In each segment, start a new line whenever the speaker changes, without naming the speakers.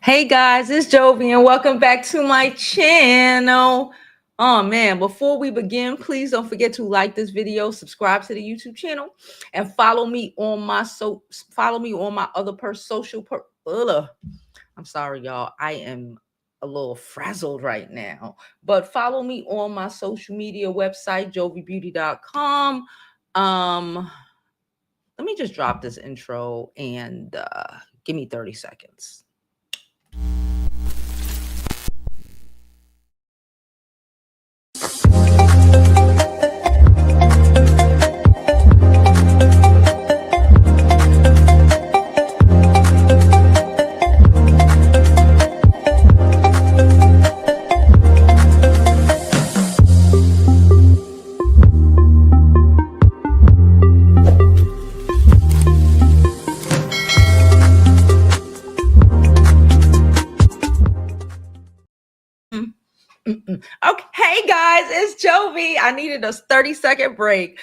Hey guys, it's Jovi and welcome back to my channel. Oh man, before we begin, please don't forget to like this video, subscribe to the YouTube channel, and follow me on my other I'm sorry, y'all. I am a little frazzled right now. But follow me on my social media website, jovibeauty.com. Let me just drop this intro and give me 30 seconds. Okay, hey guys, it's Jovi. I needed a 30-second break.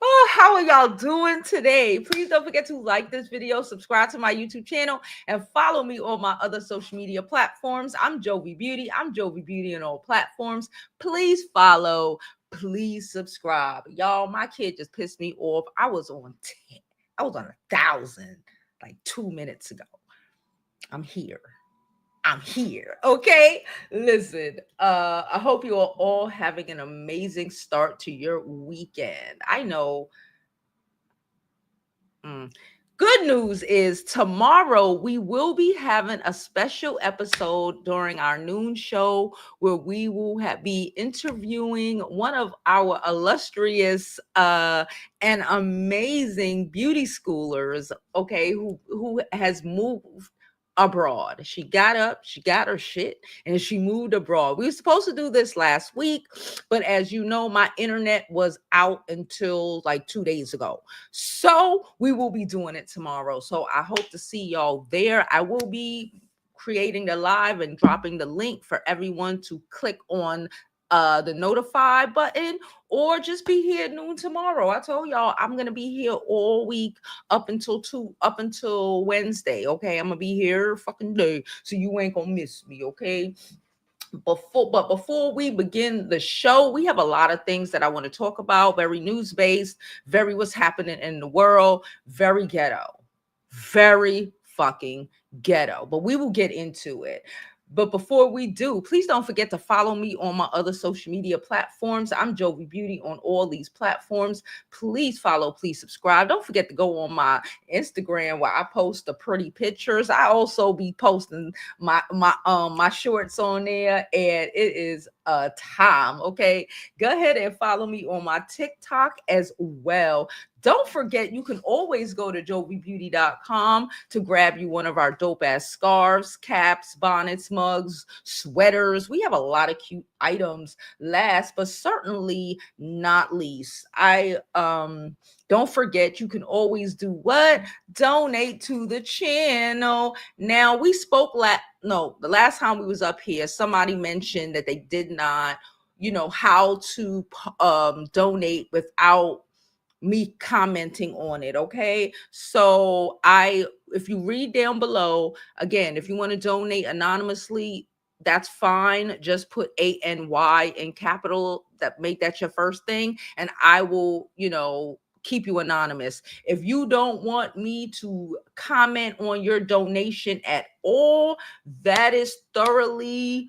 Oh, how are y'all doing today? Please don't forget to like this video, subscribe to my YouTube channel, and follow me on my other social media platforms. I'm Jovi Beauty. I'm Jovi Beauty on all platforms. Please follow. Please subscribe. Y'all, my kid just pissed me off. I was on 10. I was on 1,000 like 2 minutes ago. I'm here. Okay? Listen, I hope you are all having an amazing start to your weekend. I know. Good news is tomorrow we will be having a special episode during our noon show where we will be interviewing one of our illustrious and amazing beauty schoolers, okay, who has moved abroad. She got up, she got her shit, and she moved abroad. We were supposed to do this last week, but as you know, my internet was out until like 2 days ago. So we will be doing it tomorrow. So I hope to see y'all there. I will be creating the live and dropping the link for everyone to click on the notify button or just be here at noon tomorrow. I told y'all I'm gonna be here all week up until Wednesday. Okay, I'm gonna be here fucking day, so you ain't gonna miss me. Okay. Before we begin the show, we have a lot of things that I want to talk about. Very news based, very what's happening in the world, very ghetto, very fucking ghetto. But we will get into it. But before we do, please don't forget to follow me on my other social media platforms. I'm Jovi Beauty on all these platforms. Please follow, please subscribe. Don't forget to go on my Instagram where I post the pretty pictures. I also be posting my shorts on there, and it is a time. Okay, go ahead and follow me on my TikTok as well. Don't forget, you can always go to jovibeauty.com to grab you one of our dope ass scarves, caps, bonnets, mugs, sweaters. We have a lot of cute items. Last but certainly not least, I don't forget, you can always do what? Donate to the channel. Now we spoke the last time we was up here, somebody mentioned that they did not, how to donate without me commenting on it. Okay, so if you read down below, again, if you want to donate anonymously, that's fine. Just put ANY in capital, that make that your first thing, and I will keep you anonymous. If you don't want me to comment on your donation at all, that is thoroughly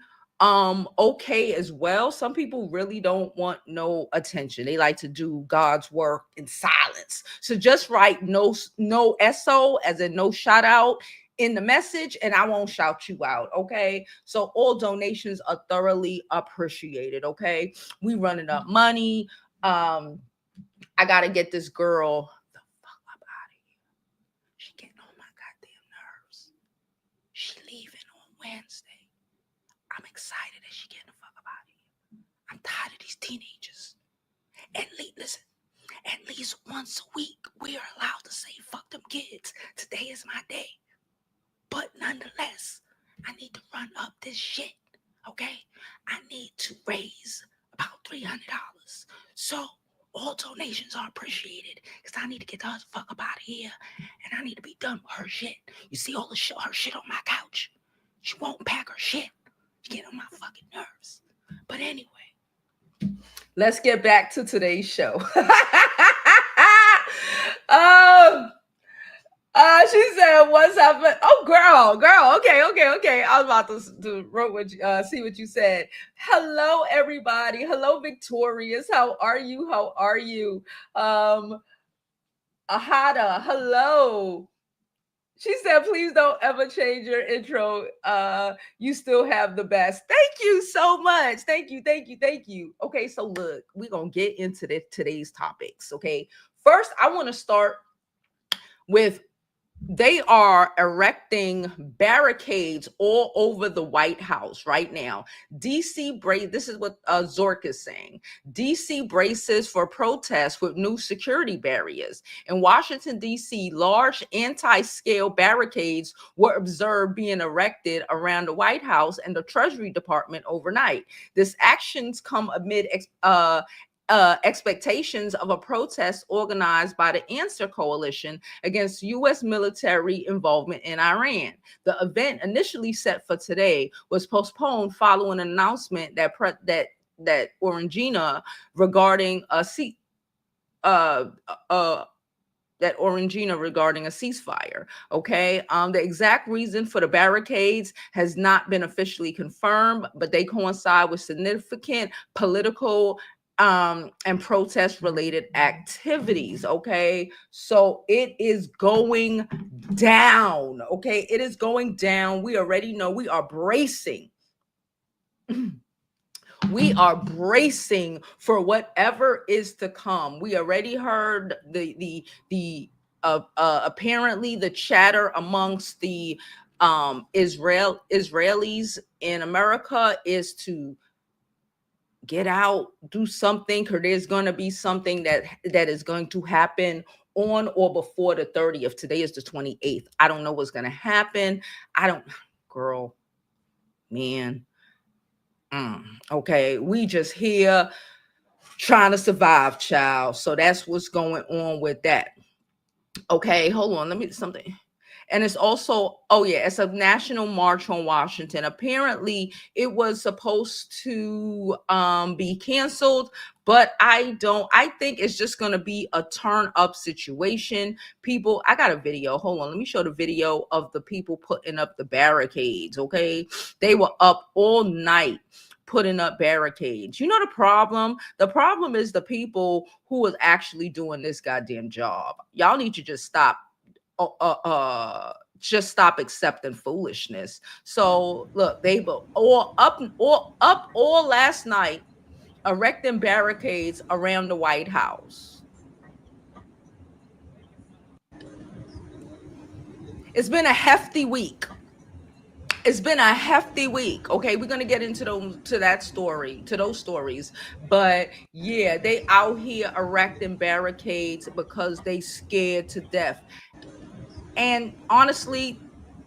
okay as well. Some people really don't want no attention. They like to do God's work in silence. So just write no SO, as in no shout out, in the message, and I won't shout you out. Okay, so all donations are thoroughly appreciated. Okay, we running up money. I gotta get this girl the fuck up out of here. She getting on my goddamn nerves. She leaving on Wednesday. I'm excited that she getting the fuck up out of here. I'm tired of these teenagers. Listen, at least once a week, we are allowed to say fuck them kids. Today is my day. But nonetheless, I need to run up this shit. Okay? I need to raise about $300. So all donations are appreciated because I need to get her the fuck up out of here, and I need to be done with her shit. You see all her shit on my couch? She won't pack her shit. She get on my fucking nerves. But anyway, let's get back to today's show. um, she said, "What's happening?" Oh, girl. Okay. I was about to wrote what see what you said. Hello, everybody. Hello, Victorious. How are you? Ahada. Hello. She said, "Please don't ever change your intro. You still have the best." Thank you so much. Thank you. Okay, so look, we're gonna get into today's topics. Okay, first, I want to start with they are erecting barricades all over the White House right now. DC this is what Zork is saying. DC braces for protests with new security barriers. In Washington, DC, large anti-scale barricades were observed being erected around the White House and the Treasury Department overnight. This actions come amid expectations of a protest organized by the Answer Coalition against U.S. military involvement in Iran. The event, initially set for today, was postponed following an announcement that Orangina regarding a ceasefire. Okay. The exact reason for the barricades has not been officially confirmed, but they coincide with significant political and protest related activities. Okay, so it is going down. Okay, it is going down. We already know. We are bracing. We are bracing for whatever is to come. We already heard the apparently the chatter amongst the Israelis in America is to get out, do something, because there's going to be something that is going to happen on or before the 30th. Today is the 28th. I don't know what's going to happen. Girl, man. Okay, we just here trying to survive, child. So that's what's going on with that. Okay, hold on. Let me something. And it's also, it's a national march on Washington. Apparently, it was supposed to be canceled, but I think it's just going to be a turn up situation. People, I got a video. Hold on. Let me show the video of the people putting up the barricades. Okay. They were up all night putting up barricades. You know the problem? The problem is the people who was actually doing this goddamn job. Y'all need to just stop. Just stop accepting foolishness. So look, they were all up all last night, erecting barricades around the White House. It's been a hefty week. Okay, we're gonna get into those stories. But yeah, they out here erecting barricades because they scared to death. And honestly,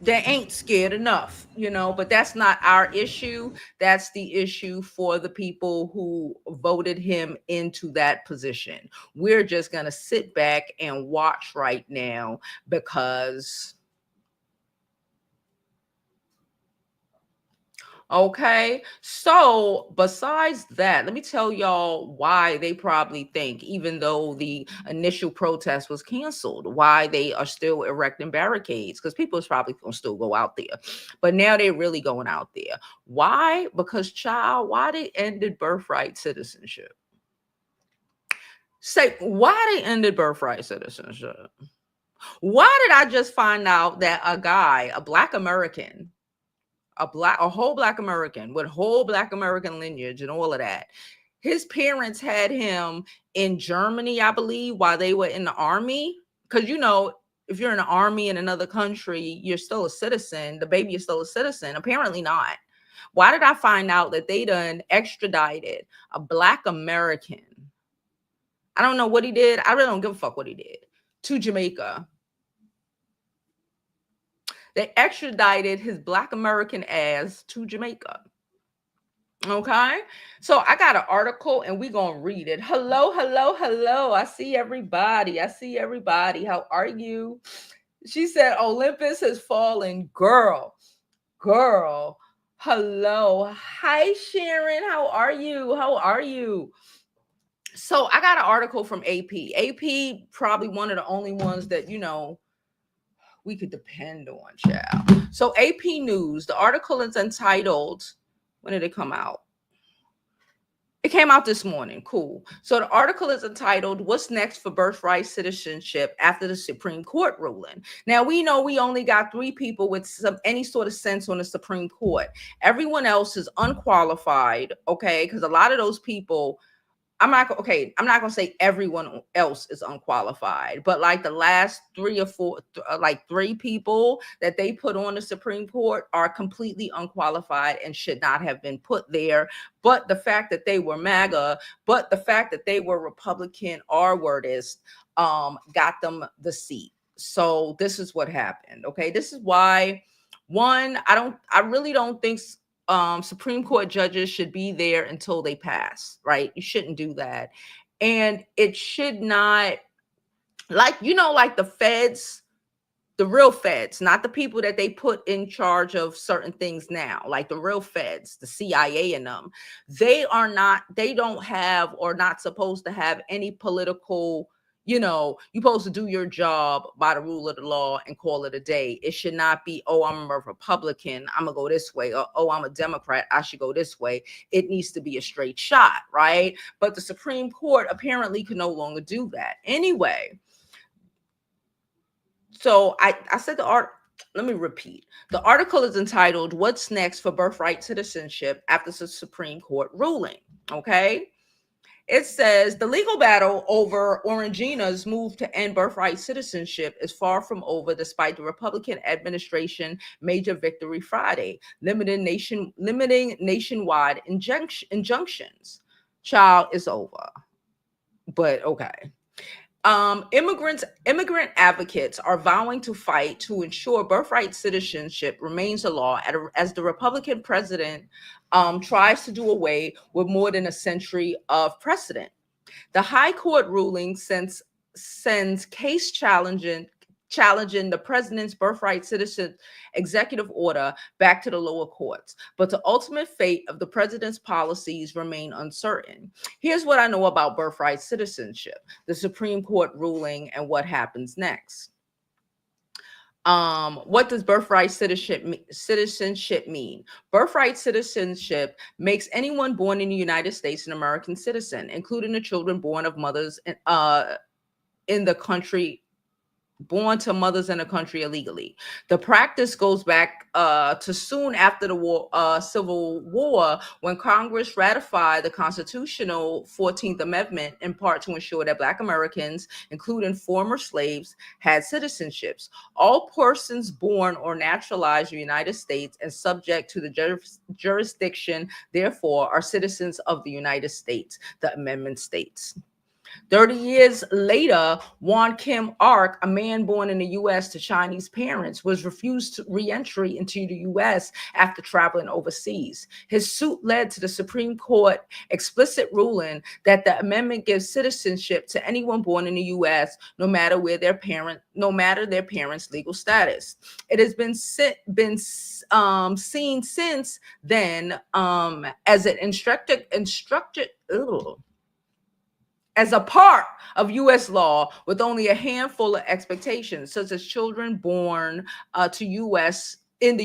they ain't scared enough, but that's not our issue. That's the issue for the people who voted him into that position. We're just going to sit back and watch right now because okay, so besides that, let me tell y'all why they probably think, even though the initial protest was canceled, why they are still erecting barricades, because people is probably gonna still go out there. But now they're really going out there. Why? Because why they ended birthright citizenship? Say, why they ended birthright citizenship? Why did I just find out that a Black American, a whole Black American with whole Black American lineage and all of that, his parents had him in Germany, I believe, while they were in the army? Because if you're in the army in another country, you're still a citizen. The baby is still a citizen. Apparently not. Why did I find out that they done extradited a Black American? I don't know what he did. I really don't give a fuck what he did. To Jamaica. They extradited his Black American ass to Jamaica. Okay, so I got an article and we're gonna read it. Hello. I see everybody. How are you? She said Olympus has fallen. Girl, Girl, hello. Hi, Sharon. How are you? How are you? So I got an article from AP. AP probably one of the only ones that, we could depend on, child. So AP News, the article is entitled, when did it come out? It came out this morning. Cool. So the article is entitled, What's Next for Birthright Citizenship After the Supreme Court Ruling? Now, we know we only got 3 people with any sort of sense on the Supreme Court. Everyone else is unqualified, okay? Because a lot of those people, I'm not gonna say everyone else is unqualified, but like the last 3 or 4, like 3 people that they put on the Supreme Court are completely unqualified and should not have been put there. But the fact that they were MAGA, but the fact that they were Republican R-wordist, got them the seat. So this is what happened. Okay, this is why. One, I really don't think Supreme Court judges should be there until they pass, right? You shouldn't do that. And it should not, like, like the feds, the real feds, not the people that they put in charge of certain things now, like the real feds, the CIA and them, they don't have or not supposed to have any political, you're supposed to do your job by the rule of the law and call it a day. It should not be, oh, I'm a Republican, I'm gonna go this way, or oh, I'm a Democrat, I should go this way. It needs to be a straight shot, right? But the Supreme Court apparently can no longer do that. Anyway, so I said let me repeat. The article is entitled, What's Next for Birthright Citizenship After the Supreme Court Ruling? Okay. It says the legal battle over Orangina's move to end birthright citizenship is far from over, despite the Republican administration major victory Friday, limiting nationwide injunctions. Child, is over. But okay. Immigrant advocates are vowing to fight to ensure birthright citizenship remains a law as the Republican president tries to do away with more than a century of precedent. The High Court ruling sends case challenging the president's birthright citizen executive order back to the lower courts, but the ultimate fate of the president's policies remain uncertain. Here's what I know about birthright citizenship, the Supreme Court ruling, and what happens next. What does birthright citizenship mean? Birthright citizenship makes anyone born in the United States an American citizen, including the children born of mothers in the country, born to mothers in the country illegally. The practice goes back to soon after the Civil War, when Congress ratified the constitutional 14th Amendment, in part to ensure that Black Americans, including former slaves, had citizenships. All persons born or naturalized in the United States and subject to the jurisdiction, therefore, are citizens of the United States, the amendment states. 30 years later, Juan Kim Ark, a man born in the U.S. to Chinese parents, was refused re-entry into the U.S. after traveling overseas. His suit led to the Supreme Court explicit ruling that the amendment gives citizenship to anyone born in the U.S., no matter their parents' legal status. It has been seen since then as an as a part of U.S. law, with only a handful of expectations, such as children born in the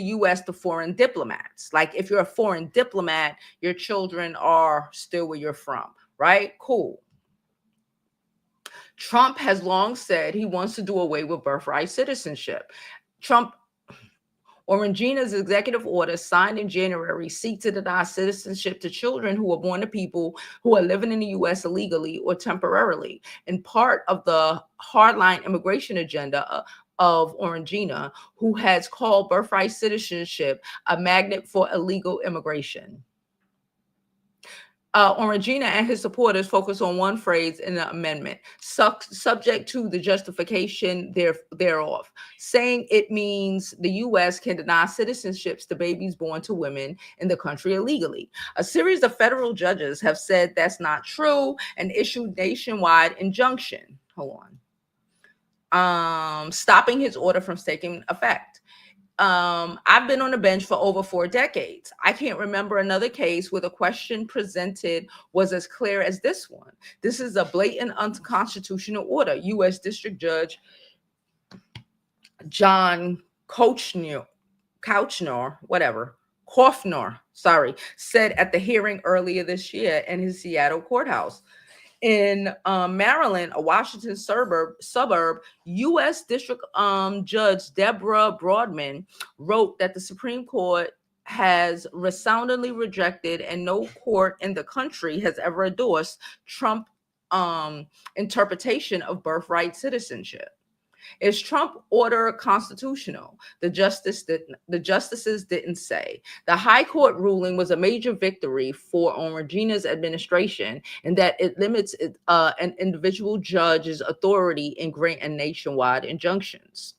U.S. to foreign diplomats. Like if you're a foreign diplomat, your children are still where you're from, right? Cool. Trump has long said he wants to do away with birthright citizenship. Orangina's executive order, signed in January, seeks to deny citizenship to children who are born to people who are living in the U.S. illegally or temporarily, in part of the hardline immigration agenda of Orangina, who has called birthright citizenship a magnet for illegal immigration. Orangina and his supporters focus on one phrase in the amendment, subject to the justification thereof, saying it means the U.S. can deny citizenships to babies born to women in the country illegally. A series of federal judges have said that's not true and issued nationwide injunction. Hold on. Stopping his order from taking effect. I've been on the bench for over 4 decades. I can't remember another case where the question presented was as clear as this one. This is a blatant unconstitutional order. U.S. District Judge John Couchner, said at the hearing earlier this year in his Seattle courthouse. In Maryland, a Washington suburb, U.S. District Judge Deborah Broadman wrote that the Supreme Court has resoundingly rejected, and no court in the country has ever endorsed Trump interpretation of birthright citizenship. Is Trump order constitutional? The justices didn't say. The High Court ruling was a major victory for Orangina's administration in that it limits an individual judge's authority in granting nationwide injunctions.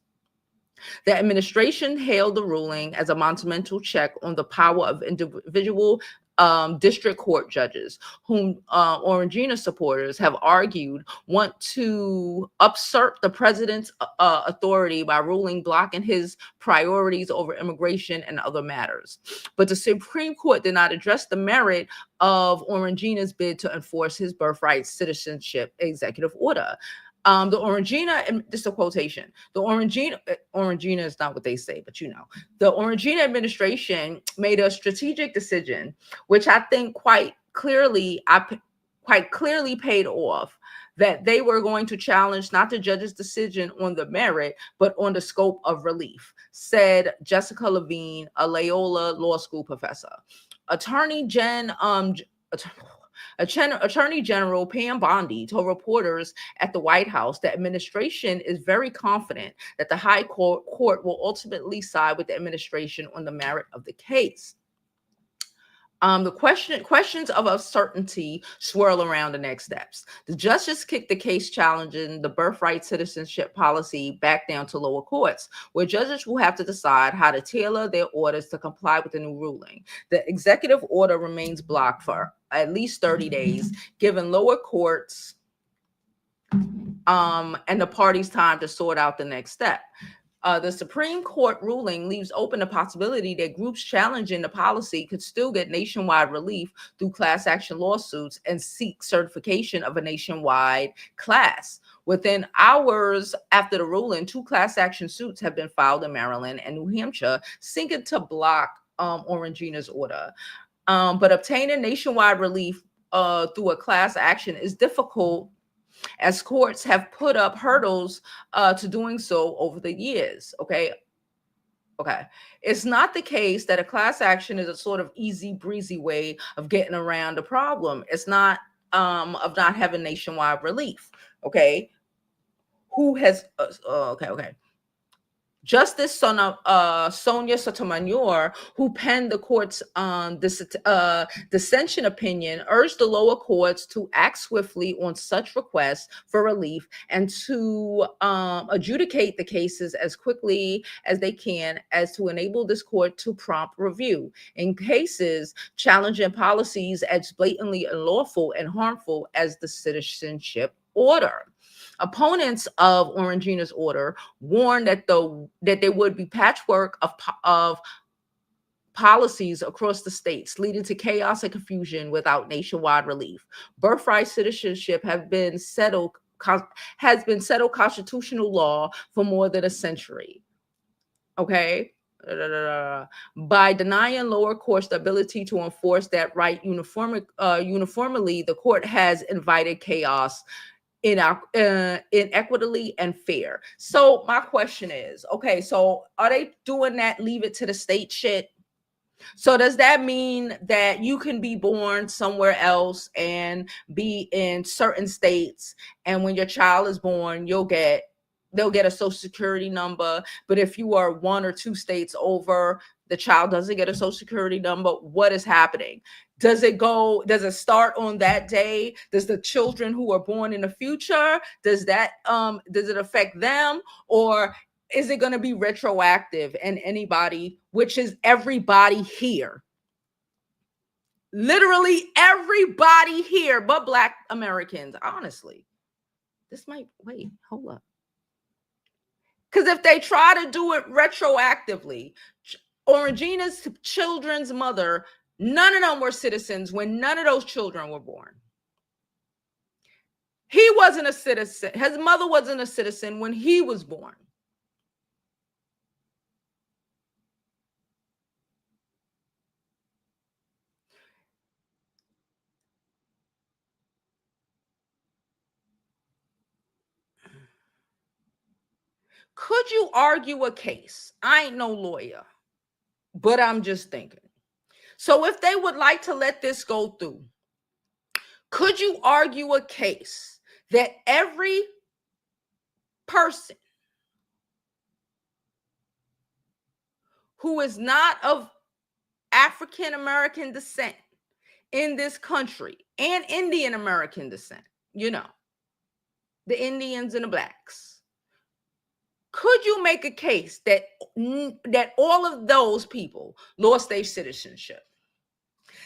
The administration hailed the ruling as a monumental check on the power of individual district court judges, whom Orangina supporters have argued want to usurp the president's authority by ruling blocking his priorities over immigration and other matters. But the Supreme Court did not address the merit of Orangina's bid to enforce his birthright citizenship executive order. The Orangina, this is a quotation. The Orangina is not what they say, but you know, the Orangina administration made a strategic decision, which I think quite clearly paid off. That they were going to challenge not the judge's decision on the merit, but on the scope of relief, said Jessica Levine, a Loyola Law School professor. Attorney General Pam Bondi told reporters at the White House that administration is very confident that the High Court will ultimately side with the administration on the merit of the case. The questions of uncertainty swirl around the next steps. The justice kicked the case challenging the birthright citizenship policy back down to lower courts, where judges will have to decide how to tailor their orders to comply with the new ruling. The executive order remains blocked for at least 30 days, giving lower courts and the parties time to sort out the next step. The Supreme Court ruling leaves open the possibility that groups challenging the policy could still get nationwide relief through class action lawsuits and seek certification of a nationwide class. Within hours after the ruling, 2 class action suits have been filed in Maryland and New Hampshire, seeking to block Orangina's order. But obtaining nationwide relief through a class action is difficult, as courts have put up hurdles to doing so over the years. Okay. It's not the case that a class action is a sort of easy breezy way of getting around the problem. It's not of not having nationwide relief. Okay. Who has Justice Sonia Sotomayor, who penned the court's dissension opinion, urged the lower courts to act swiftly on such requests for relief and to adjudicate the cases as quickly as they can, as to enable this court to prompt review in cases challenging policies as blatantly unlawful and harmful as the citizenship order. Opponents of Orangina's order warned that there would be patchwork of policies across the states, leading to chaos and confusion without nationwide relief. Birthright citizenship has been settled constitutional law for more than a century. Okay. By denying lower courts the ability to enforce that right uniformly, the court has invited chaos, inequitably and fair. So my question is, okay, so are they doing that leave it to the state shit? So does that mean that you can be born somewhere else and be in certain states, and when your child is born, they'll get a social security number, but if you are 1 or 2 states over, the child doesn't get a social security number? What is happening? Does it start on that day? Does the children who are born in the future, does it affect them? Or is it going to be retroactive, and anybody, which is everybody here, literally everybody here, but Black Americans, honestly, hold up. Because if they try to do it retroactively, Orangina's children's mother, none of them were citizens when none of those children were born. He wasn't a citizen. His mother wasn't a citizen when he was born. Could you argue a case? I ain't no lawyer, but I'm just thinking. So if they would like to let this go through, could you argue a case that every person who is not of African American descent in this country and Indian American descent, you know, the Indians and the blacks, could you make a case that all of those people lost their citizenship?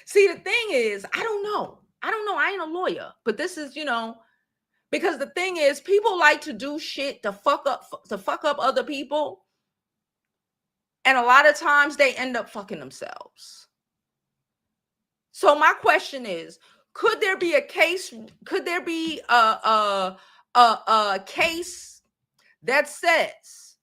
See, the thing is, I don't know. I ain't a lawyer, but this is, because the thing is, people like to do shit to fuck up other people. And a lot of times they end up fucking themselves. So my question is, could there be a case? Could there be a case that says,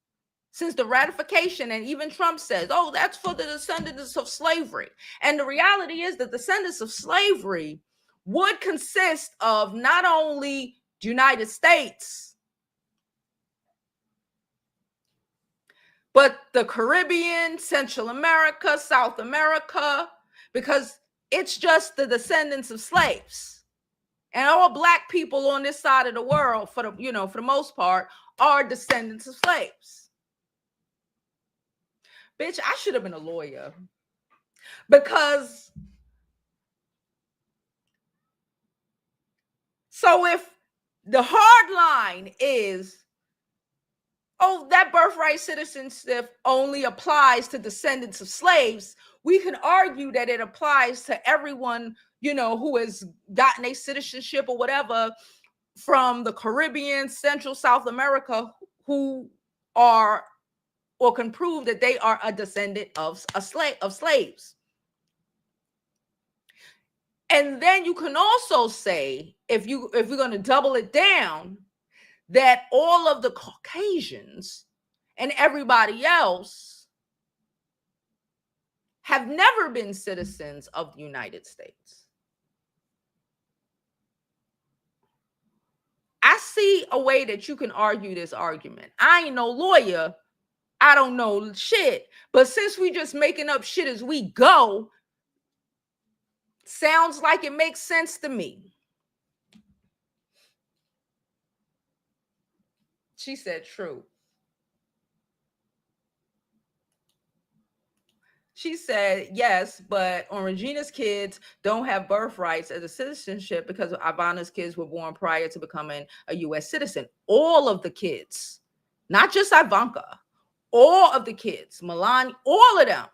since the ratification, and even Trump says, oh, that's for the descendants of slavery. And the reality is that descendants of slavery would consist of not only the United States, but the Caribbean, Central America, South America, because it's just the descendants of slaves. And all black people on this side of the world, for the most part, are descendants of slaves. Bitch, I should have been a lawyer. Because so if the hard line is, oh, that birthright citizenship only applies to descendants of slaves, we can argue that it applies to everyone, who has gotten a citizenship or whatever from the Caribbean, Central South America, who are or can prove that they are a descendant of slaves. And then you can also say, if we're going to double it down, that all of the Caucasians and everybody else have never been citizens of the United States. I see a way that you can argue this argument. I ain't no lawyer. I don't know shit. But since we just making up shit as we go, sounds like it makes sense to me. She said true. She said, yes, but Regina's kids don't have birthrights as a citizenship because Ivana's kids were born prior to becoming a U.S. citizen. All of the kids, not just Ivanka, all of the kids, Melania, all of them,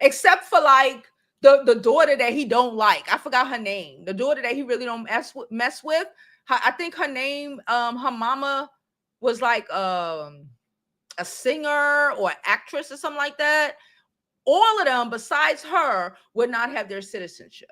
except for like the daughter that he don't like. I forgot her name. The daughter that he really don't mess with. I think her name, her mama was like a singer or actress or something like that. All of them, besides her, would not have their citizenship.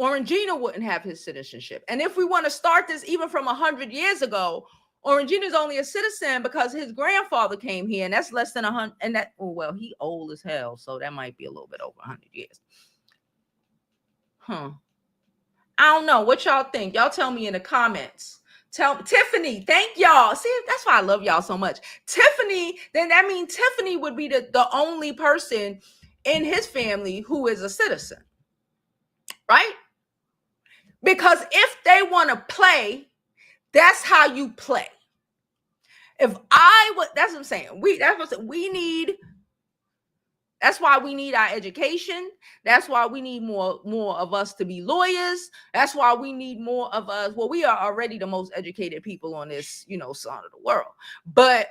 Orangina wouldn't have his citizenship. And if we want to start this even from 100 years ago, Orangina's only a citizen because his grandfather came here, and that's less than 100. And that, well, he old as hell, so that might be a little bit over 100 years. I don't know. What y'all think? Y'all tell me in the comments. Tell Tiffany, thank y'all. See, that's why I love y'all so much. Tiffany, then that means Tiffany would be the only person in his family who is a citizen, right? Because if they want to play, that's how you play. If I would, that's what I'm saying. That's why we need our education. That's why we need more of us to be lawyers. That's why we need more of us. Well, we are already the most educated people on this, side of the world. But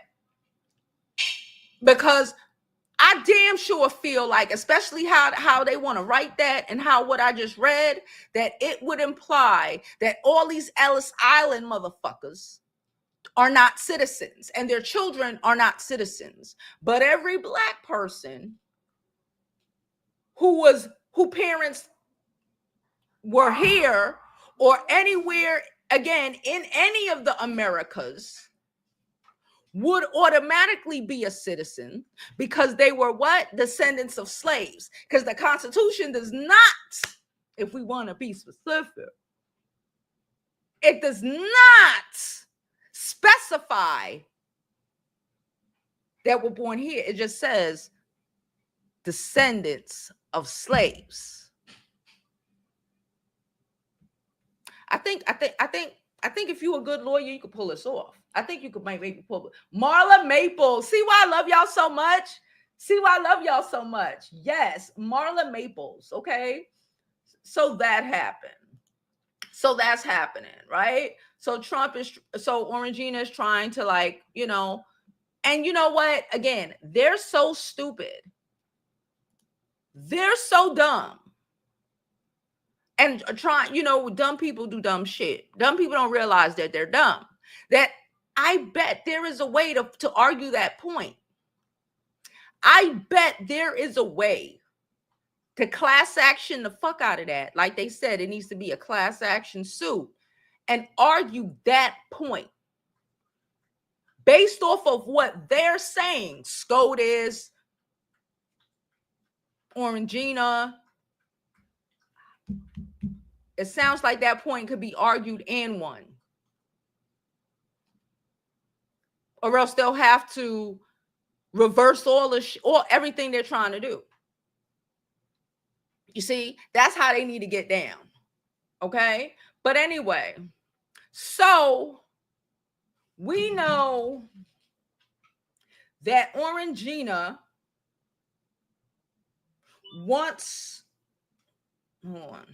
because I damn sure feel like, especially how they want to write that and how what I just read, that it would imply that all these Ellis Island motherfuckers are not citizens and their children are not citizens. But every Black person who parents were here or anywhere, again, in any of the Americas, would automatically be a citizen because they were what? Descendants of slaves. Because the Constitution does not, if we want to be specific, it does not specify that we're born here. It just says descendants of slaves. I think if you're a good lawyer, you could pull this off. I think you could maybe pull it. Marla Maple. See why I love y'all so much? See why I love y'all so much? Yes, Marla Maples. Okay. So that happened. So that's happening, right? So Orangina is trying to, like, and you know what? Again, they're so stupid. They're so dumb. And dumb people do dumb shit. Dumb people don't realize that they're dumb. That I bet there is a way to argue that point. I bet there is a way to class action the fuck out of that. Like they said, it needs to be a class action suit and argue that point based off of what they're saying. SCOTUS, Orangina. It sounds like that point could be argued and won. Or else they'll have to reverse all everything they're trying to do. You see, that's how they need to get down. Okay? But anyway, so we know that Orangina wants, hold on.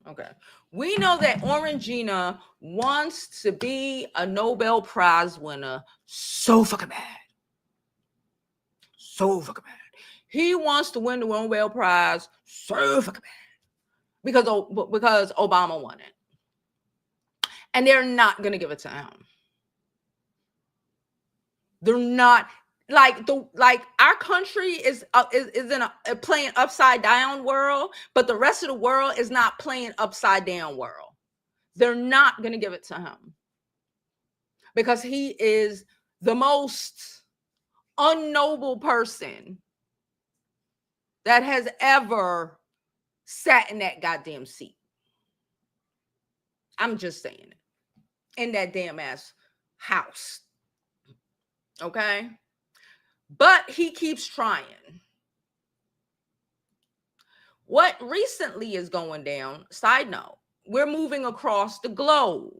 Okay. We know that Orangina wants to be a Nobel Prize winner so fucking bad. So fucking bad. He wants to win the Nobel Prize so fucking bad because Obama won it. And they're not going to give it to him. They're not. Like our country is in a playing upside down world, but the rest of the world is not playing upside down world. They're not going to give it to him because he is the most unnoble person that has ever sat in that goddamn seat. I'm just saying it. In that damn ass house. Okay? But he keeps trying. What recently is going down, side note, we're moving across the globe.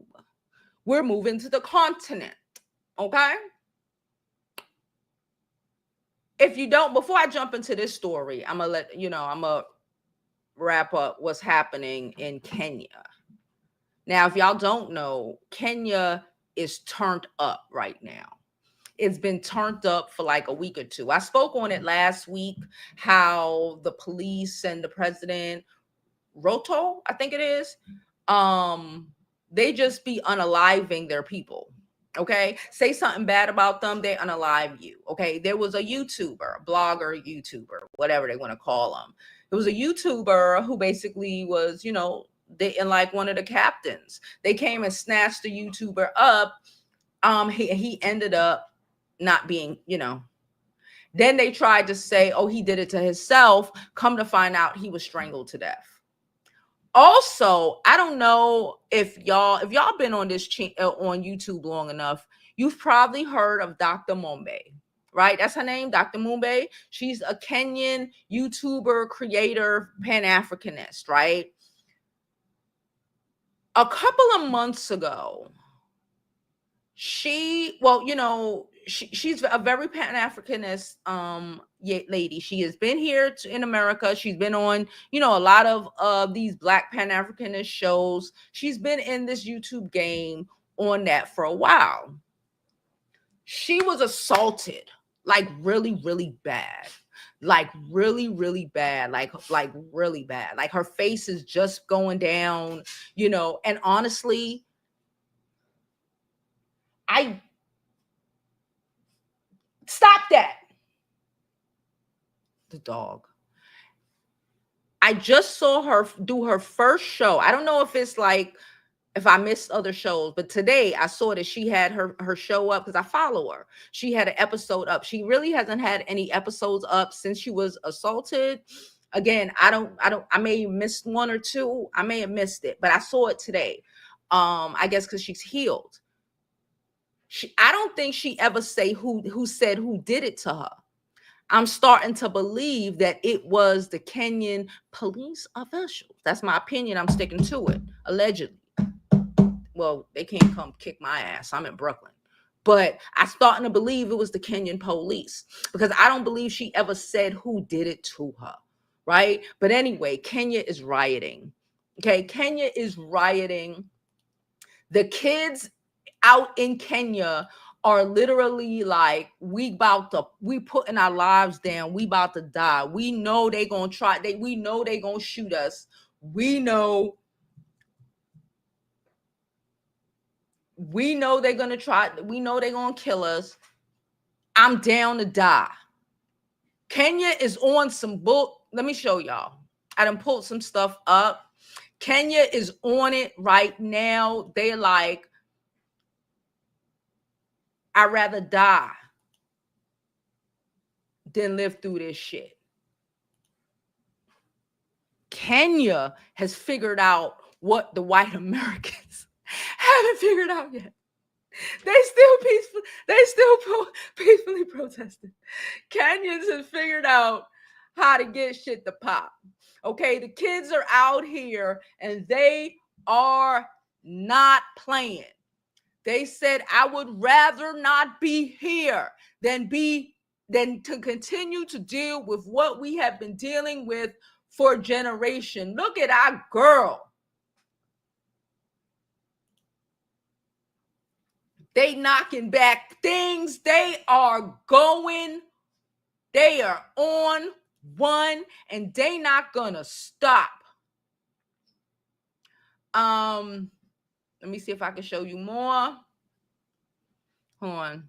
We're moving to the continent. Okay? If you don't, before I jump into this story, I'm going to wrap up what's happening in Kenya. Now, if y'all don't know, Kenya is turned up right now. It's been turned up for like a week or two. I spoke on it last week, how the police and the president, Ruto, I think it is, they just be unaliving their people. Okay. Say something bad about them, they unalive you. Okay. There was a YouTuber, a blogger, YouTuber, whatever they want to call them. It was a YouTuber who basically was, and like one of the captains. They came and snatched the YouTuber up. He ended up not being, then they tried to say, oh, he did it to himself. Come to find out he was strangled to death. Also, I don't know if y'all been on this on YouTube long enough, you've probably heard of Dr. Mumbe, right? That's her name, Dr. Mumbe. She's a Kenyan YouTuber, creator, Pan-Africanist, right? A couple of months ago, she's a very Pan-Africanist lady. She has been here in America. She's been on, a lot of these Black Pan-Africanist shows. She's been in this YouTube game on that for a while. She was assaulted, like really, really bad. Like really, really bad. Like really bad. Like her face is just going down, and honestly, Stop that. The dog. I just saw her do her first show. I don't know if it's like, if I missed other shows, but today I saw that she had her show up because I follow her. She had an episode up. She really hasn't had any episodes up since she was assaulted. Again, I may have missed one or two. I may have missed it, but I saw it today. I guess because she's healed. I don't think she ever say who said who did it to her. I'm starting to believe that it was the Kenyan police officials. That's my opinion. I'm sticking to it. Allegedly. Well, they can't come kick my ass. I'm in Brooklyn. But I'm starting to believe it was the Kenyan police because I don't believe she ever said who did it to her. Right? But anyway, Kenya is rioting. Okay, Kenya is rioting. The kids out in Kenya are literally like, we putting our lives down. We about to die. We know they gonna try. We know they gonna shoot us. We know they're gonna try. We know they're gonna kill us. I'm down to die. Kenya is on some book. Let me show y'all. I done pulled some stuff up. Kenya is on it right now. They're like, I'd rather die than live through this shit. Kenya has figured out what the white Americans haven't figured out yet. They still peacefully protesting. Kenyans have figured out how to get shit to pop. Okay, the kids are out here and they are not playing. They said, I would rather not be here than to continue to deal with what we have been dealing with for a generation. Look at our girl. They knocking back things. They are on one, and they not gonna stop. Let me see if I can show you more. Hold on.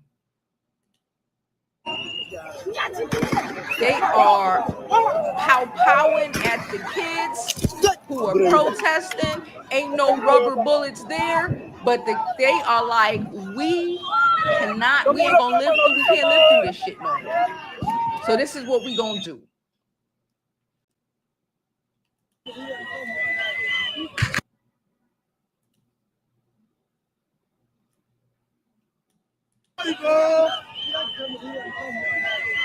They are powing at the kids who are protesting. Ain't no rubber bullets there, but they are like, we can't live through this shit no more. So this is what we gonna do. Let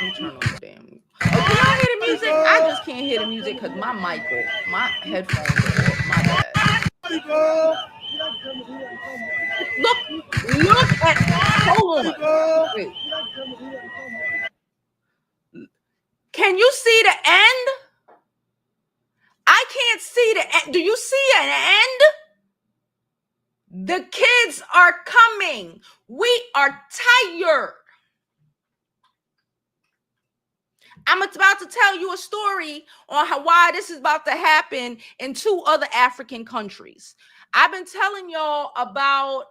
me turn on the damn. Oh, can y'all hear the music? I just can't hear the music because my headphones are off. My bad. Look at. Hold on. Wait. Can you see the end? I can't see the end. Do you see an end? The kids are coming. We are tired. I'm about to tell you a story on why this is about to happen in 2 other African countries. I've been telling y'all about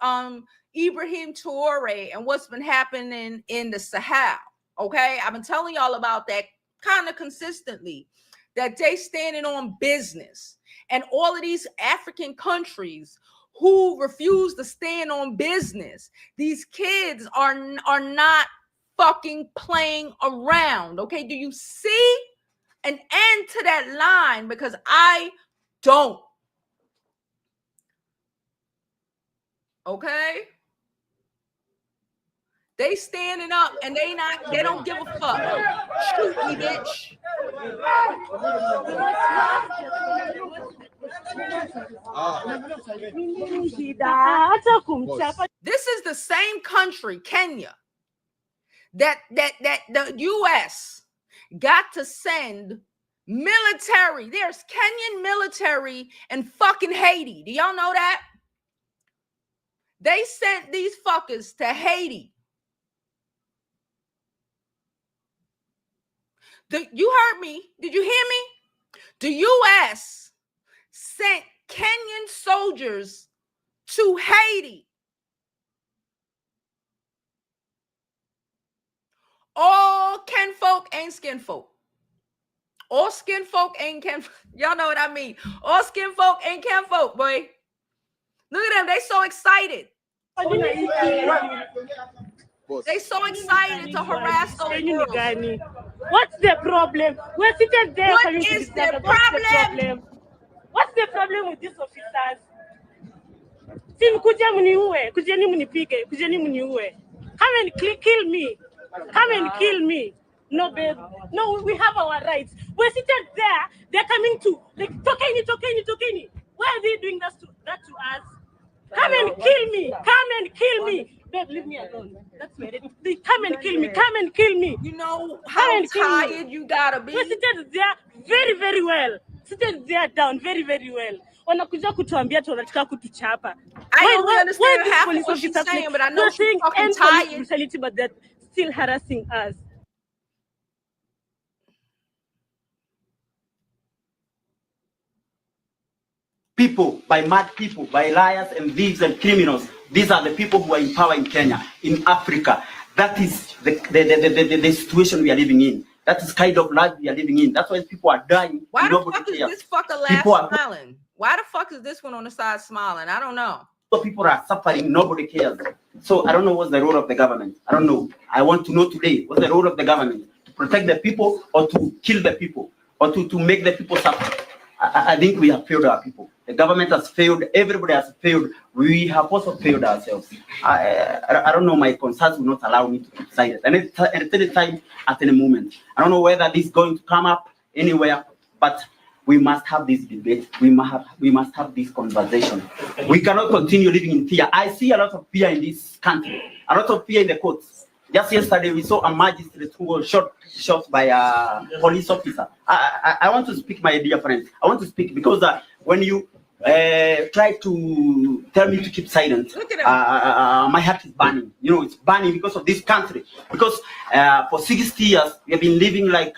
Ibrahim Traore and what's been happening in the Sahel. Okay, I've been telling y'all about that kind of consistently, that they standing on business, and all of these African countries who refuse to stand on business. These kids are not fucking playing around. Okay, do you see an end to that line? Because I don't. Okay, they standing up and they don't give a fuck. Shoot me, bitch. This is the same country, Kenya, that the US got to send military. There's Kenyan military in fucking Haiti. Do y'all know that? They sent these fuckers to Haiti. You heard me? Did you hear me? The US sent Kenyan soldiers to Haiti All kin folk ain't skin folk. All skin folk ain't kin. Y'all know what I mean. All skin folk ain't kin folk, boy. Look at them. They so excited. They so excited to harass those girls.
What's the problem? We're sitting there.
What is the problem?
What's the problem with these officers? Kujeni munipige, kujeni muniue. Come and kill me. Come and kill me. No, babe. No, we have our rights. We're sitting there. They're coming to like Tokeni. Why are they doing that to us? Come and kill me. Come and kill me. Babe, leave me alone. That's my right. Come and kill me. Come and kill me.
You know how tired you gotta be.
We're sitting there very, very well. Sitting there down very, very well. Wanakuja kutuambia tunataka kutuchapa.
I don't really understand half of what she's saying, but I know she's fucking tired.
Brutality, but they're still harassing us.
People, by mad people, by liars and thieves and criminals. These are the people who are in power in Kenya, in Africa. That is the situation we are living in. That is kind of life we are living in. That's why people are dying.
Why the fuck is this fucker last smiling? Why the fuck is this one on the side smiling? I don't know.
So people are suffering, nobody cares. So I don't know what's the role of the government. I don't know. I want to know today, what's the role of the government? To protect the people or to kill the people or to make the people suffer? I think we have failed our people. The government has failed. Everybody has failed. We have also failed ourselves. I don't know. My concerns will not allow me to keep silent. And at any time, at any moment. I don't know whether this is going to come up anywhere, but we must have this debate. We must have this conversation. We cannot continue living in fear. I see a lot of fear in this country. A lot of fear in the courts. Just yesterday, we saw a magistrate who was shot by a police officer. I want to speak, my dear friends. I want to speak because when you try to tell me to keep silent, my heart is burning. You know, it's burning because of this country. Because for 60 years, we have been living like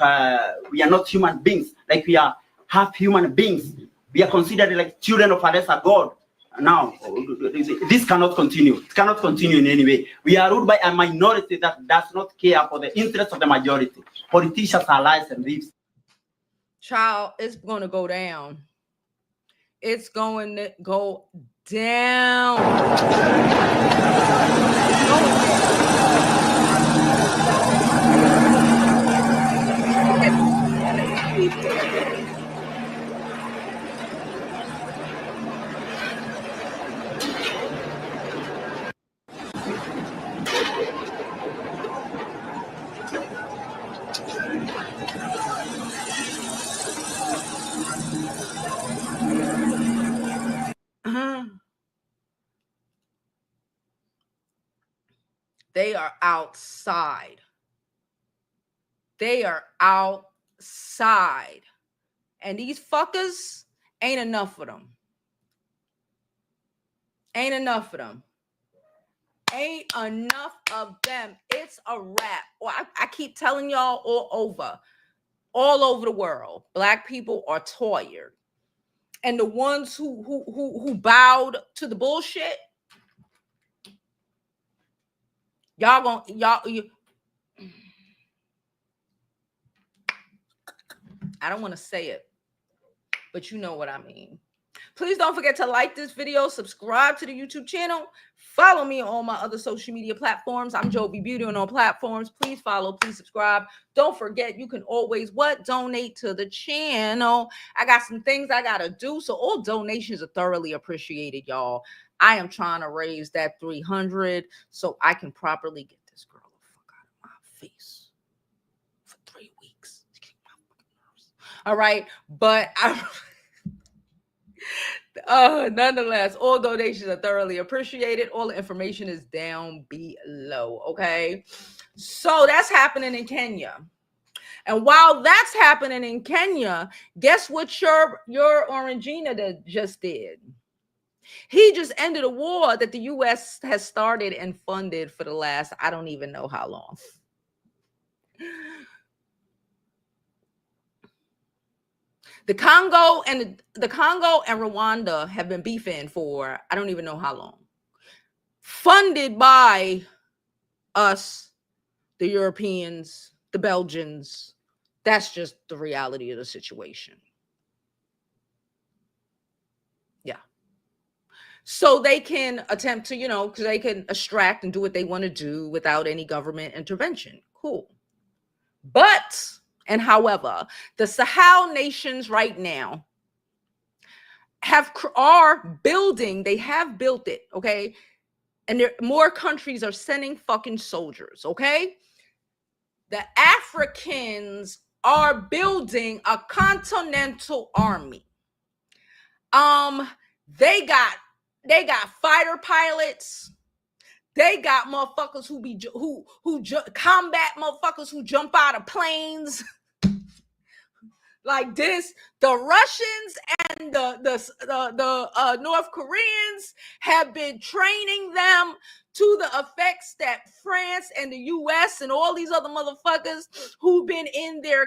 we are not human beings, like we are half human beings. We are considered like children of a lesser God. Now, this cannot continue. It cannot continue in any way. We are ruled by a minority that does not care for the interests of the majority. Politicians are liars and thieves.
Child, it's going to go down. It's going to go down. They are outside. They are outside. And these fuckers ain't enough of them. Ain't enough of them. Ain't enough of them. It's a wrap. Well, I keep telling y'all all over the world, Black people are tired. And the ones who bowed to the bullshit, I don't want to say it, but you know what I mean. Please don't forget to like this video, subscribe to the YouTube channel, follow me on all my other social media platforms. I'm Jovi Beauty on all platforms. Please follow, please subscribe. Don't forget, you can always donate to the channel. I got some things I got to do, so all donations are thoroughly appreciated, y'all. I am trying to raise that 300 so I can properly get this girl the fuck out of my face for 3 weeks. All right, but nonetheless, all donations are thoroughly appreciated. All the information is down below. Okay, so that's happening in Kenya. And while that's happening in Kenya, guess what your Orangina just did? He just ended a war that the U.S. has started and funded for the last, I don't even know how long. The Congo and Rwanda have been beefing for I don't even know how long. Funded by us, the Europeans, the Belgians. That's just the reality of the situation. Yeah. So they can attempt to, because they can extract and do what they want to do without any government intervention. Cool. But, and however, the Sahel nations right now are building, they have built it, okay? And more countries are sending fucking soldiers, okay? The Africans are building a continental army. They got fighter pilots. They got motherfuckers combat motherfuckers who jump out of planes like this. The Russians and the North Koreans have been training them to the effects that France and the US and all these other motherfuckers who've been on their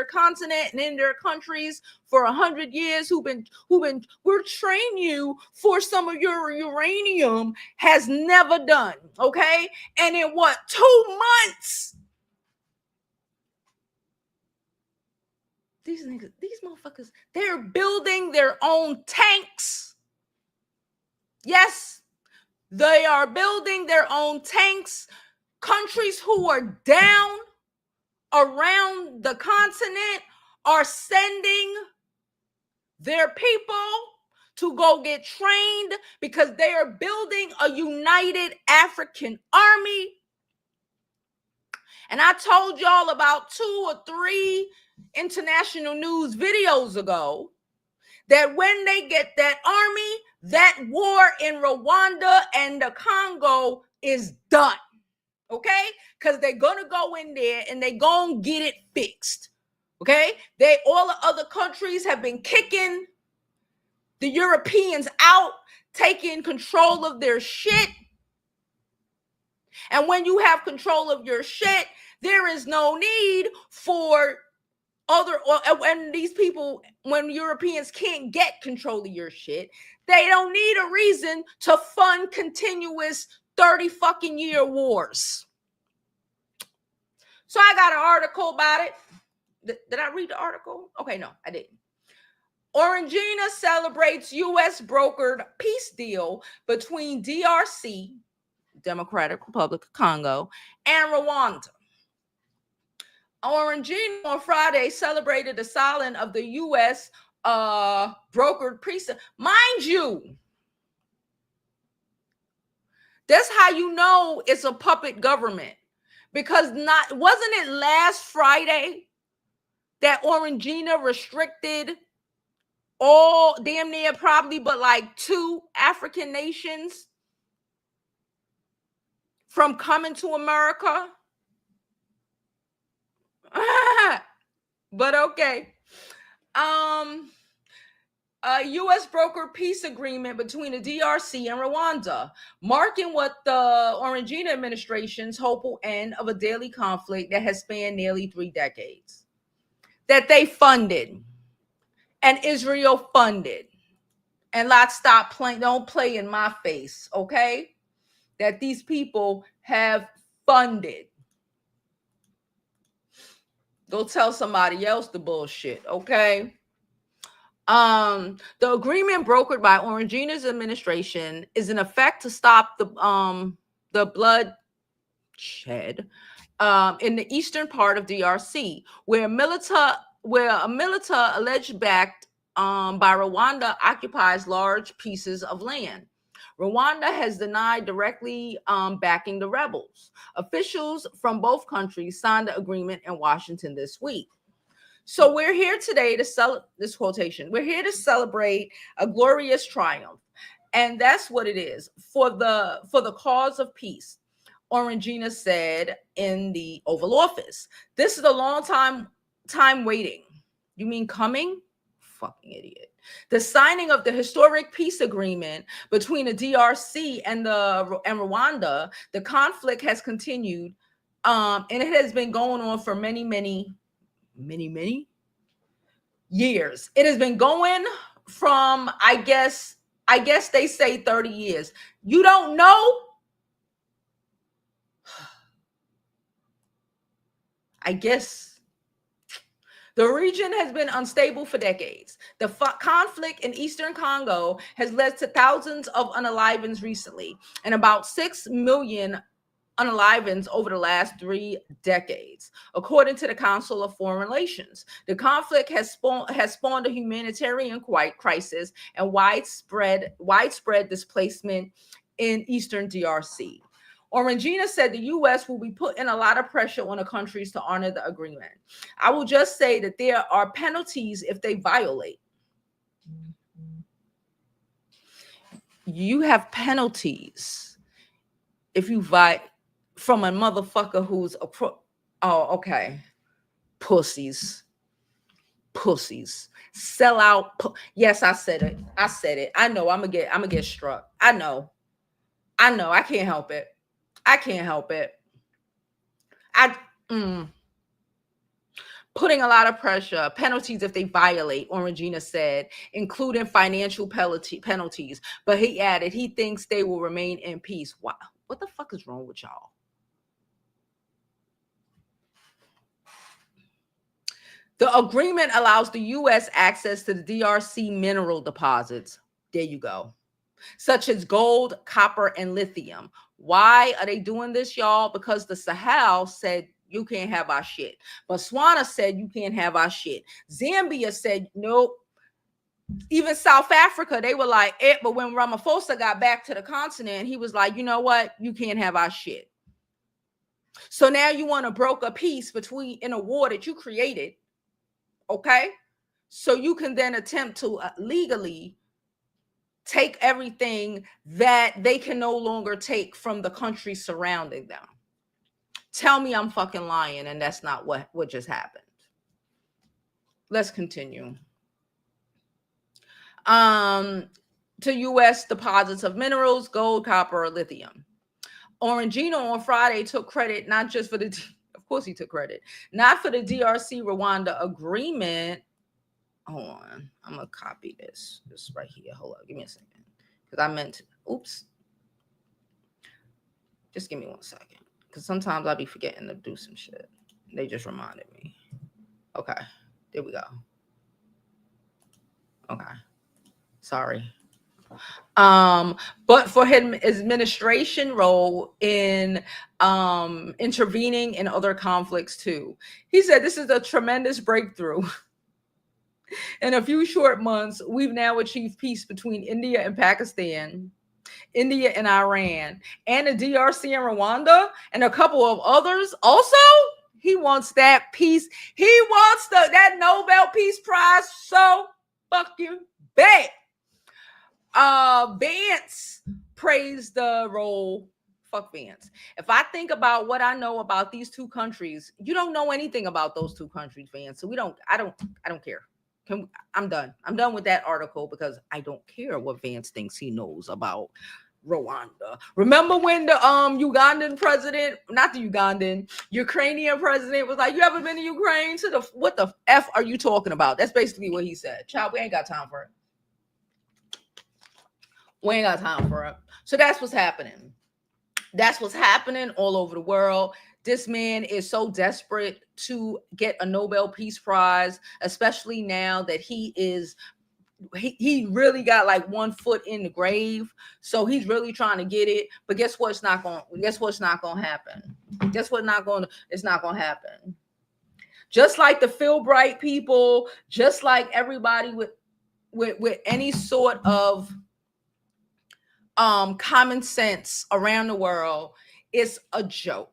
continent and in their countries for 100 years, we'll train you for some of your uranium has never done, okay? And in 2 months, these motherfuckers, they're building their own tanks. Yes, they are building their own tanks. Countries who are down around the continent are sending their people to go get trained because they are building a united African army. And I told y'all about 2 or 3 international news videos ago that when they get that army, that war in Rwanda and the Congo is done, okay? Because they're going to go in there and they're going to get it fixed, okay? All the other countries have been kicking the Europeans out, taking control of their shit. And when you have control of your shit, there is no need for when Europeans can't get control of your shit, they don't need a reason to fund continuous 30 fucking year wars. So I got an article about it. Did I read the article? Okay, no, I didn't. Orangina celebrates U.S. brokered peace deal between DRC, Democratic Republic of Congo, and Rwanda. Orangina on Friday celebrated the signing of the U.S. brokered peace. Mind you, that's how you know it's a puppet government. Because wasn't it last Friday that Orangina restricted all damn near probably but like 2 African nations from coming to America? But okay. A U.S. brokered peace agreement between the DRC and Rwanda, marking what the Orangina administration's hopeful end of a daily conflict that has spanned nearly 3 decades. That they funded, and Israel funded. And let's stop playing, don't play in my face, okay? That these people have funded. Go tell somebody else the bullshit, okay? The agreement brokered by Orangina's administration is in effect to stop the bloodshed in the eastern part of DRC, where a militia alleged backed by Rwanda occupies large pieces of land. Rwanda has denied directly backing the rebels. Officials from both countries signed the agreement in Washington this week. So we're here today to this quotation. We're here to celebrate a glorious triumph. And that's what it is for the cause of peace. Orangina said in the Oval Office. This is a long time waiting. You mean coming? Fucking idiot. The signing of the historic peace agreement between the DRC and Rwanda, the conflict has continued, and it has been going on for many years. It has been going from, I guess they say 30 years. You don't know? I guess the region has been unstable for decades. The conflict in Eastern Congo has led to thousands of unalivings recently, and about 6 million unalivings over the last 3 decades, according to the Council of Foreign Relations. The conflict has spawned a humanitarian crisis and widespread displacement in Eastern DRC. Orangina said the U.S. will be putting a lot of pressure on the countries to honor the agreement. I will just say that there are penalties if they violate. You have penalties if you violate from a motherfucker who's okay. Pussies. Sell out. Yes, I said it. I know I'm gonna get struck. I know. I can't help it. Putting a lot of pressure, penalties if they violate, Orangina said, including financial penalties. But he added he thinks they will remain in peace. Wow. What the fuck is wrong with y'all? The agreement allows the U.S. access to the DRC mineral deposits. There you go. Such as gold, copper, and lithium. Why are they doing this, y'all? Because the Sahel said you can't have our shit. Botswana said you can't have our shit. Zambia said nope. Even South Africa, they were like, but when Ramaphosa got back to the continent, he was like, you know what? You can't have our shit. So now you want to broker peace in a war that you created. Okay, so you can then attempt to legally take everything that they can no longer take from the country surrounding them. Tell me I'm fucking lying, and that's not what just happened. Let's continue. To U.S. deposits of minerals, gold, copper, or lithium. Orangino on Friday took credit not just for the of course he took credit, not for the DRC-Rwanda agreement. Hold on. I'm going to copy this right here. Hold on. Give me a second. Because I meant to, oops. Just give me 1 second. Because sometimes I'll be forgetting to do some shit. They just reminded me. Okay. There we go. Okay. Sorry. But for his administration role in intervening in other conflicts too. He said this is a tremendous breakthrough. In a few short months, we've now achieved peace between India and Pakistan, India and Iran, and the DRC and Rwanda, and a couple of others. Also, he wants that peace. He wants that Nobel Peace Prize so fucking bad. Vance praised the role. Fuck Vance. If I think about what I know about these two countries, you don't know anything about those two countries, Vance. So I don't care. I'm done. I'm done with that article because I don't care what Vance thinks he knows about Rwanda. Remember when the Ugandan president, not the Ugandan, Ukrainian president was like, you ever been to Ukraine? What the F are you talking about? That's basically what he said. Child, we ain't got time for it. We ain't got time for it. So that's what's happening. That's what's happening all over the world. This man is so desperate to get a Nobel Peace Prize, especially now that he really got like 1 foot in the grave. So he's really trying to get it. But guess what's not going to happen? It's not going to happen. Just like the Fulbright people, just like everybody with any sort of common sense around the world, it's a joke.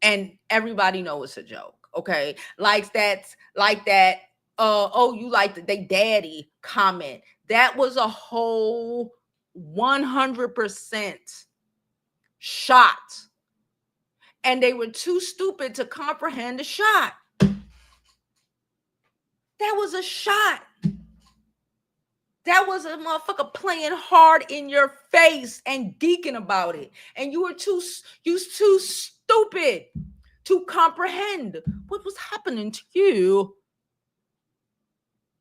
And everybody knows it's a joke, okay? Like that, you like they daddy comment. That was a whole 100% shot. And they were too stupid to comprehend the shot. That was a shot. That was a motherfucker playing hard in your face and geeking about it. And you were too stupid to comprehend what was happening to you.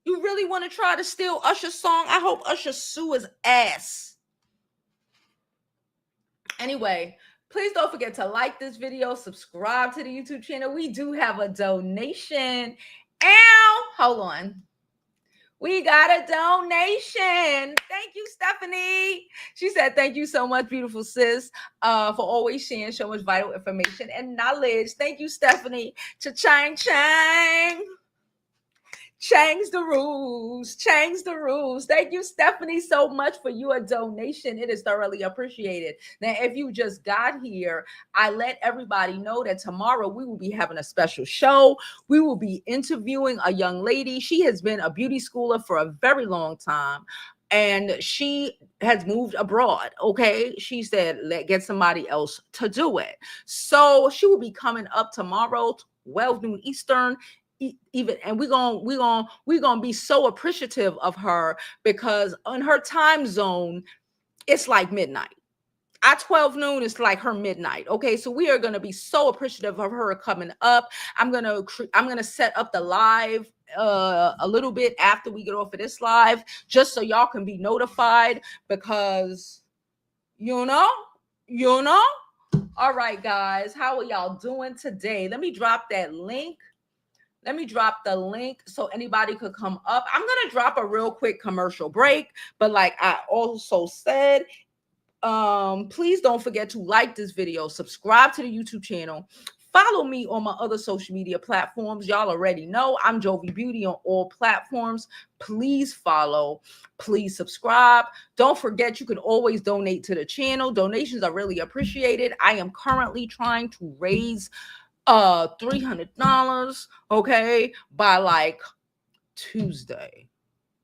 You really want to try to steal Usher's song? I hope Usher sue his ass. Anyway, Please don't forget to like this video, subscribe to the YouTube channel. We do have a donation. Ow, hold on. We got a donation. Thank you, Stephanie. She said, thank you so much, beautiful sis, for always sharing so much vital information and knowledge. Thank you, Stephanie. Cha-chang, chang. Change the rules. Change the rules. Thank you, Stephanie, so much for your donation. It is thoroughly appreciated. Now, if you just got here, I let everybody know that tomorrow we will be having a special show. We will be interviewing a young lady. She has been a beauty schooler for a very long time, and she has moved abroad. Okay, she said, "Let get somebody else to do it." So she will be coming up tomorrow, 12 noon Eastern. Even, and we're gonna be so appreciative of her, because on her time zone it's like midnight. At 12 noon it's like her midnight. Okay, so we are going to be so appreciative of her coming up. I'm gonna set up the live a little bit after we get off of this live, just so y'all can be notified, because you know. All right, guys, how are y'all doing today? Let me drop that link. Let me drop the link so anybody could come up. I'm going to drop a real quick commercial break, but like I also said, please don't forget to like this video, subscribe to the YouTube channel, follow me on my other social media platforms. Y'all already know I'm Jovi Beauty on all platforms. Please follow, please subscribe. Don't forget, you can always donate to the channel. Donations are really appreciated. I am currently trying to raise $300, okay, by like Tuesday.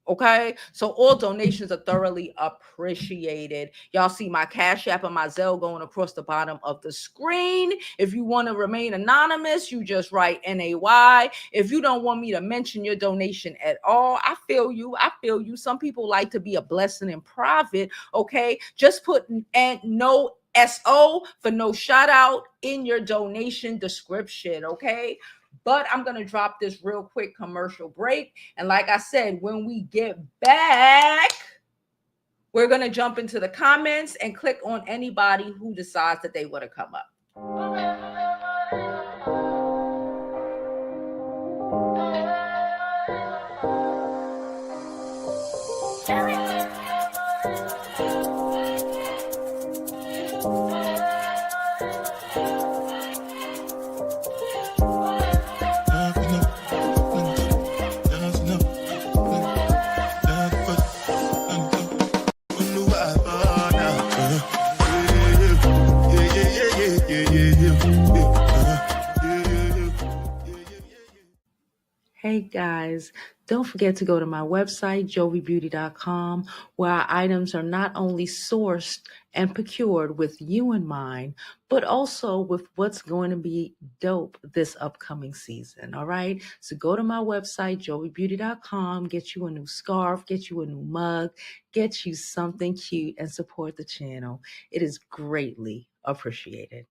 Okay, so all donations are thoroughly appreciated. Y'all see my Cash App and my Zelle going across the bottom of the screen. If you want to remain anonymous, you just write NAY. If you don't want me to mention your donation at all, I feel you. Some people like to be a blessing in private. Okay, just put and no SO for no shout out in your donation description. Okay, but I'm going to drop this real quick commercial break. And like I said, when we get back, we're going to jump into the comments and click on anybody who decides that they want to come up. Hey guys, don't forget to go to my website, jovibeauty.com, where our items are not only sourced and procured with you in mind, but also with what's going to be dope this upcoming season. All right, so go to my website, jovibeauty.com, get you a new scarf, get you a new mug, get you something cute, and support the channel. It is greatly appreciated.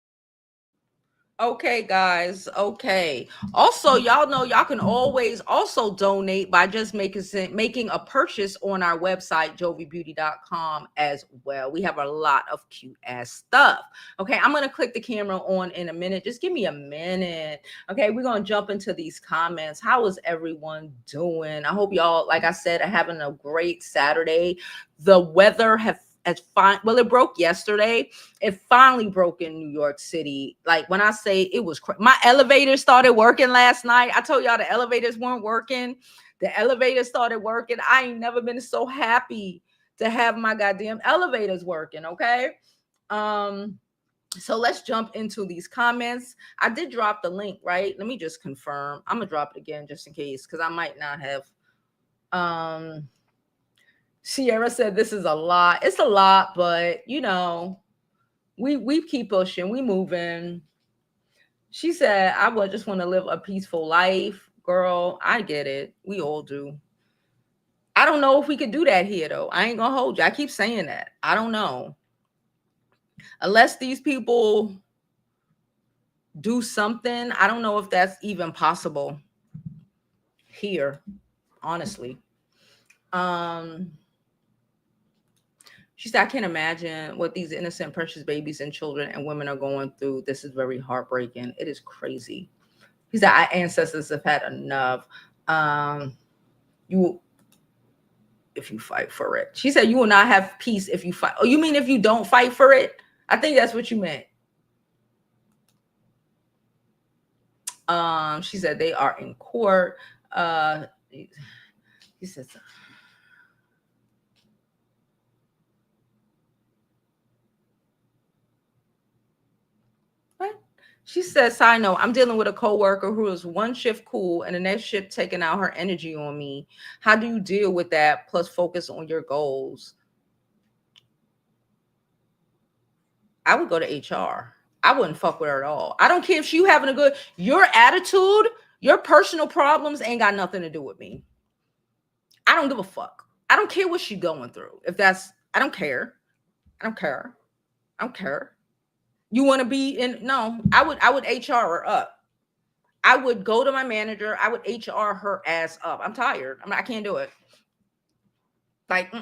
Okay, guys. Okay. Also, y'all know y'all can always also donate by just making a purchase on our website, jovibeauty.com, as well. We have a lot of cute ass stuff. Okay, I'm gonna click the camera on in a minute. Just give me a minute. Okay, we're gonna jump into these comments. How is everyone doing? I hope y'all, like I said, are having a great Saturday. The weather well, it broke yesterday. It finally broke in New York City. Like when I say it was my elevator started working last night. I told y'all the elevators weren't working. The elevator started working. I ain't never been so happy to have my goddamn elevators working. Okay. So let's jump into these comments. I did drop the link, right? Let me just confirm. I'm gonna drop it again just in case, because I might not have. Sierra said this is a lot. It's a lot, but you know, we keep pushing, we moving. She said, I would just want to live a peaceful life. Girl, I get it. We all do. I don't know if we could do that here though. I ain't gonna hold you. I keep saying that. I don't know. Unless these people do something, I don't know if that's even possible here, honestly. She said, I can't imagine what these innocent, precious babies and children and women are going through. This is very heartbreaking. It is crazy. He said, our ancestors have had enough. You, if you fight for it. She said, you will not have peace if you fight. Oh, you mean if you don't fight for it? I think that's what you meant. She said they are in court. He says, what? She said, side note, I'm dealing with a coworker who is one shift cool and the next shift taking out her energy on me. How do you deal with that? Plus focus on your goals. I would go to HR. I wouldn't fuck with her at all. I don't care if she having a good, your attitude, your personal problems ain't got nothing to do with me. I don't give a fuck. I don't care what she's going through. If that's, I don't care. I don't care. I don't care. You want to be in, no, I would HR her up. I would go to my manager. I would HR her ass up. I'm tired. I can't do it. Like,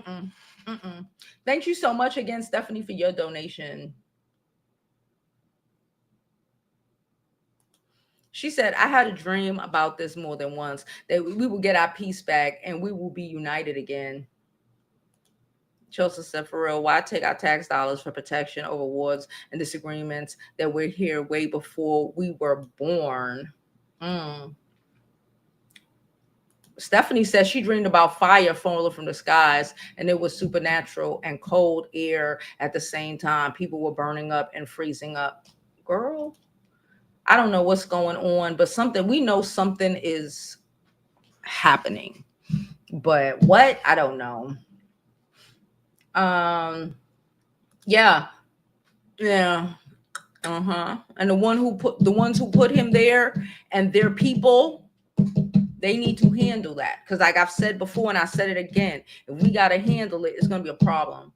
Thank you so much again, Stephanie, for your donation. She said, I had a dream about this more than once, that we will get our peace back and we will be united again. Joseph said, for real, why take our tax dollars for protection over wars and disagreements that we're here way before we were born? Stephanie says she dreamed about fire falling from the skies and it was supernatural and cold air at the same time. People were burning up and freezing up. Girl, I don't know what's going on, but we know something is happening. But what? I don't know. Yeah. And the ones who put him there and their people, they need to handle that. Because like I've said before, and I said it again, if we got to handle it, it's going to be a problem.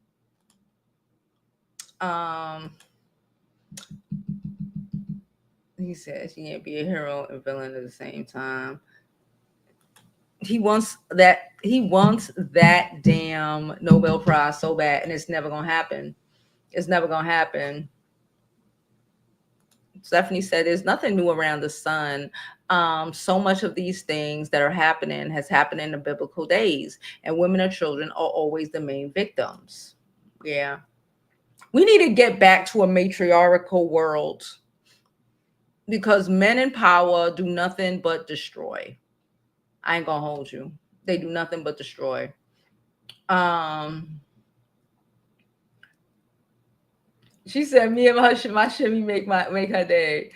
He says he can't be a hero and villain at the same time. He wants that damn Nobel Prize so bad, and it's never gonna happen. It's never gonna happen. Stephanie said there's nothing new around the sun. So much of these things that are happening has happened in the biblical days, and women and children are always the main victims. Yeah. We need to get back to a matriarchal world, because men in power do nothing but destroy. I ain't gonna hold you. They do nothing but destroy. She said, me and my shimmy make her day.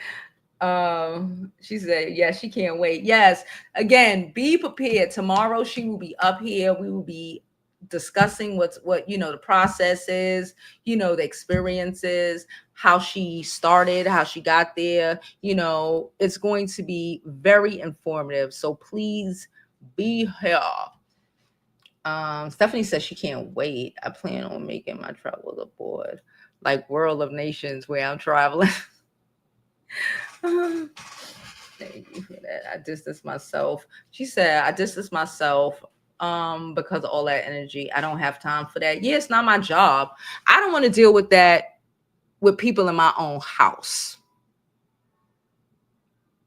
She said, yeah, she can't wait. Yes. Again, be prepared. Tomorrow she will be up here. We will be discussing what the process is, the experiences, how she started, how she got there. It's going to be very informative. So please be here. Stephanie says she can't wait. I plan on making my travel aboard, like World of Nations, where I'm traveling. Thank you for that. I distance myself. She said, I distance myself because of all that energy. I don't have time for that. Yeah, it's not my job. I don't want to deal with that with people in my own house.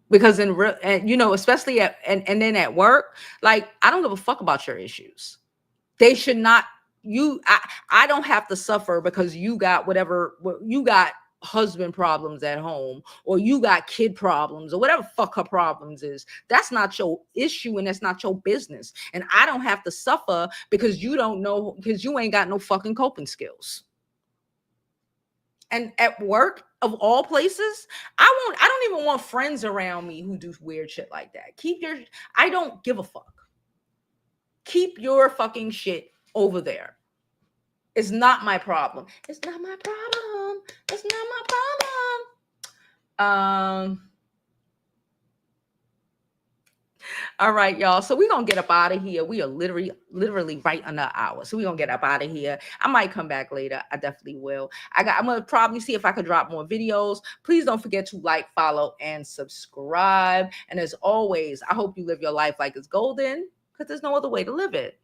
Because especially and then at work, like, I don't give a fuck about your issues. They should not, I don't have to suffer because you got husband problems at home, or you got kid problems, or whatever fuck her problems is. That's not your issue, and that's not your business. And I don't have to suffer because you ain't got no fucking coping skills. And at work, of all places, I don't even want friends around me who do weird shit like that. I don't give a fuck. Keep your fucking shit over there. It's not my problem. It's not my problem. It's not my problem. All right, y'all. So we're going to get up out of here. We are literally right under an hour. So we're going to get up out of here. I might come back later. I definitely will. I'm going to probably see if I could drop more videos. Please don't forget to like, follow, and subscribe. And as always, I hope you live your life like it's golden, because there's no other way to live it.